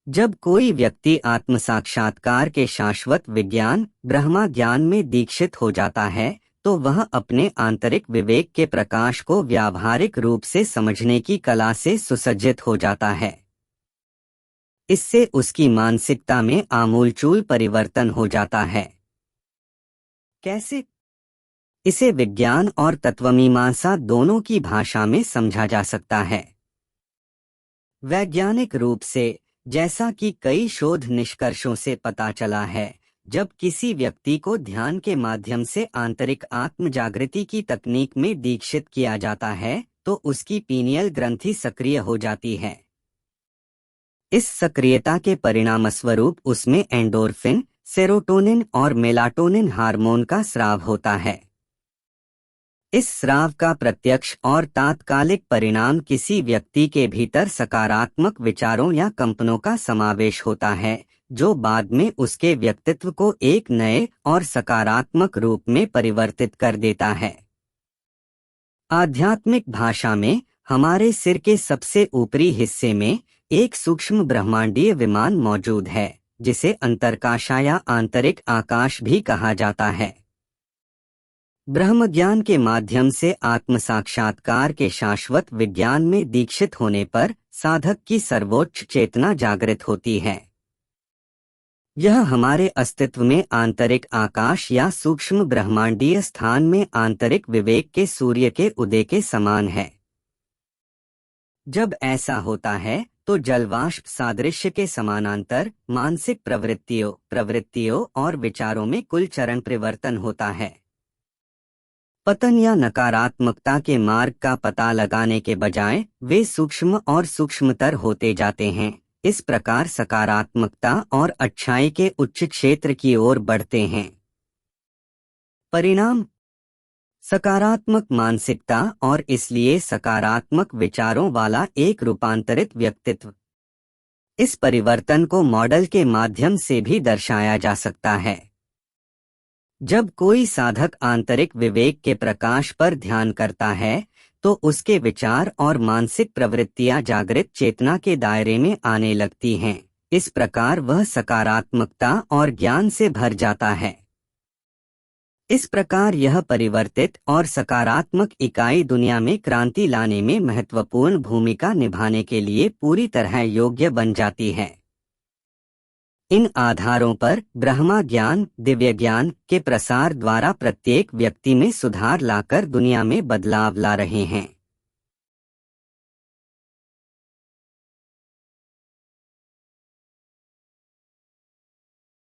जब कोई व्यक्ति आत्म साक्षात्कार के शाश्वत विज्ञान ब्रह्मा ज्ञान में दीक्षित हो जाता है तो वह अपने आंतरिक विवेक के प्रकाश को व्यावहारिक रूप से समझने की कला से सुसज्जित हो जाता है। इससे उसकी मानसिकता में आमूलचूल परिवर्तन हो जाता है। कैसे? इसे विज्ञान और तत्वमीमांसा दोनों की भाषा में समझा जा सकता है। वैज्ञानिक रूप से, जैसा कि कई शोध निष्कर्षों से पता चला है, जब किसी व्यक्ति को ध्यान के माध्यम से आंतरिक आत्म जागृति की तकनीक में दीक्षित किया जाता है तो उसकी पीनियल ग्रंथि सक्रिय हो जाती है। इस सक्रियता के परिणामस्वरूप उसमें एंडोर्फिन, सेरोटोनिन और मेलाटोनिन हार्मोन का स्राव होता है। इस स्राव का प्रत्यक्ष और तात्कालिक परिणाम किसी व्यक्ति के भीतर सकारात्मक विचारों या कंपनों का समावेश होता है, जो बाद में उसके व्यक्तित्व को एक नए और सकारात्मक रूप में परिवर्तित कर देता है। आध्यात्मिक भाषा में, हमारे सिर के सबसे ऊपरी हिस्से में एक सूक्ष्म ब्रह्मांडीय विमान मौजूद है, जिसे अंतरकाशा या आंतरिक आकाश भी कहा जाता है। ब्रह्मज्ञान के माध्यम से आत्म साक्षात्कार के शाश्वत विज्ञान में दीक्षित होने पर साधक की सर्वोच्च चेतना जागृत होती है। यह हमारे अस्तित्व में आंतरिक आकाश या सूक्ष्म ब्रह्मांडीय स्थान में आंतरिक विवेक के सूर्य के उदय के समान है। जब ऐसा होता है तो जलवाष्प सादृश्य के समानांतर मानसिक प्रवृत्तियों और विचारों में कुल चरण परिवर्तन होता है। पतन या नकारात्मकता के मार्ग का पता लगाने के बजाय वे सूक्ष्म और सूक्ष्मतर होते जाते हैं। इस प्रकार सकारात्मकता और अच्छाई के उच्च क्षेत्र की ओर बढ़ते हैं। परिणाम: सकारात्मक मानसिकता और इसलिए सकारात्मक विचारों वाला एक रूपांतरित व्यक्तित्व। इस परिवर्तन को मॉडल के माध्यम से भी दर्शाया जा सकता है। जब कोई साधक आंतरिक विवेक के प्रकाश पर ध्यान करता है तो उसके विचार और मानसिक प्रवृत्तियां जागृत चेतना के दायरे में आने लगती हैं। इस प्रकार वह सकारात्मकता और ज्ञान से भर जाता है। इस प्रकार यह परिवर्तित और सकारात्मक इकाई दुनिया में क्रांति लाने में महत्वपूर्ण भूमिका निभाने के लिए पूरी तरह योग्य बन जाती है। इन आधारों पर ब्रह्मा ज्ञान, दिव्य ज्ञान के प्रसार द्वारा प्रत्येक व्यक्ति में सुधार लाकर दुनिया में बदलाव ला रहे हैं।